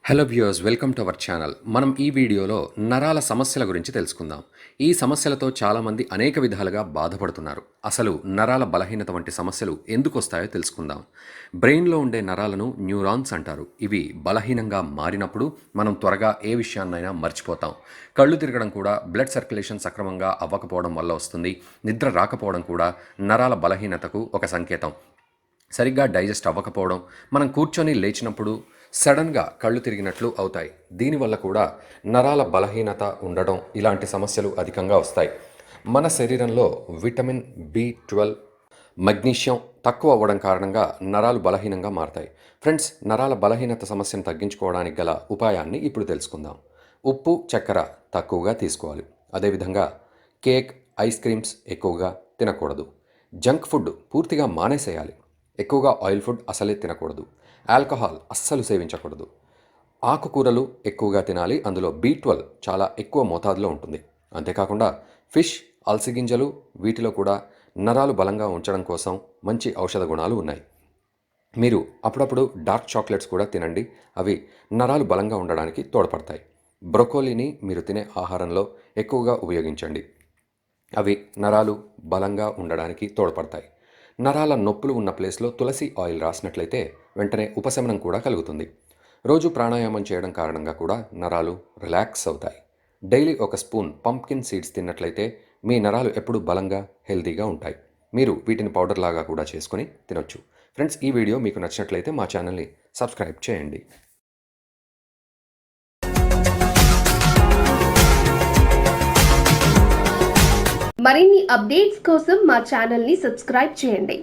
Hello viewers, welcome to our channel. మనం ఈ వీడియోలో నరాల సమస్యల గురించి తెలుసుకుందాం. ఈ సమస్యలతో చాలామంది అనేక విధాలుగా బాధపడుతున్నారు. అసలు నరాల బలహీనత వంటి సమస్యలు ఎందుకు వస్తాయో తెలుసుకుందాం. బ్రెయిన్లో ఉండే నరాలను న్యూరాన్స్ అంటారు. ఇవి బలహీనంగా మారినప్పుడు మనం త్వరగా ఏ విషయాన్నైనా మర్చిపోతాం. కళ్ళు తిరగడం కూడా బ్లడ్ సర్క్యులేషన్ సక్రమంగా అవ్వకపోవడం వల్ల వస్తుంది. నిద్ర రాకపోవడం కూడా నరాల బలహీనతకు ఒక సంకేతం. సరిగ్గా డైజెస్ట్ అవ్వకపోవడం, మనం కూర్చొని లేచినప్పుడు సడన్గా కళ్ళు తిరిగినట్లు అవుతాయి. దీనివల్ల కూడా నరాల బలహీనత ఉండడం, ఇలాంటి సమస్యలు అధికంగా వస్తాయి. మన శరీరంలో విటమిన్ B12, మెగ్నీషియం తక్కువ అవ్వడం కారణంగా నరాలు బలహీనంగా మారతాయి. ఫ్రెండ్స్, నరాల బలహీనత సమస్యను తగ్గించుకోవడానికి గల ఉపాయాన్ని ఇప్పుడు తెలుసుకుందాం. ఉప్పు, చక్కెర తక్కువగా తీసుకోవాలి. అదేవిధంగా కేక్, ఐస్ క్రీమ్స్ ఎక్కువగా తినకూడదు. జంక్ ఫుడ్ పూర్తిగా మానేసేయాలి. ఎక్కువగా ఆయిల్ ఫుడ్ అసలే తినకూడదు. ఆల్కహాల్ అస్సలు సేవించకూడదు. ఆకుకూరలు ఎక్కువగా తినాలి. అందులో B12 చాలా ఎక్కువ మోతాదులో ఉంటుంది. అంతేకాకుండా ఫిష్, అలసిగింజలు, వీటిలో కూడా నరాలు బలంగా ఉంచడం కోసం మంచి ఔషధ గుణాలు ఉన్నాయి. మీరు అప్పుడప్పుడు డార్క్ చాక్లెట్స్ కూడా తినండి. అవి నరాలు బలంగా ఉండడానికి తోడ్పడతాయి. బ్రొకోలీని మీరు తినే ఆహారంలో ఎక్కువగా ఉపయోగించండి. అవి నరాలు బలంగా ఉండడానికి తోడ్పడతాయి. నరాల నొప్పులు ఉన్న ప్లేస్లో తులసి ఆయిల్ రాసినట్లయితే వెంటనే ఉపశమనం కూడా కలుగుతుంది. రోజు ప్రాణాయామం చేయడం కారణంగా కూడా నరాలు రిలాక్స్ అవుతాయి. డైలీ ఒక స్పూన్ పంప్కిన్ సీడ్స్ తిన్నట్లయితే మీ నరాలు ఎప్పుడూ బలంగా, హెల్తీగా ఉంటాయి. మీరు వీటిని పౌడర్ లాగా కూడా చేసుకొని తినొచ్చు. ఫ్రెండ్స్, ఈ వీడియో మీకు నచ్చినట్లయితే మా ఛానల్ని సబ్స్క్రైబ్ చేయండి. మరిన్ని అప్డేట్స్ కోసం మా ఛానల్ని సబ్స్క్రైబ్ చేయండి.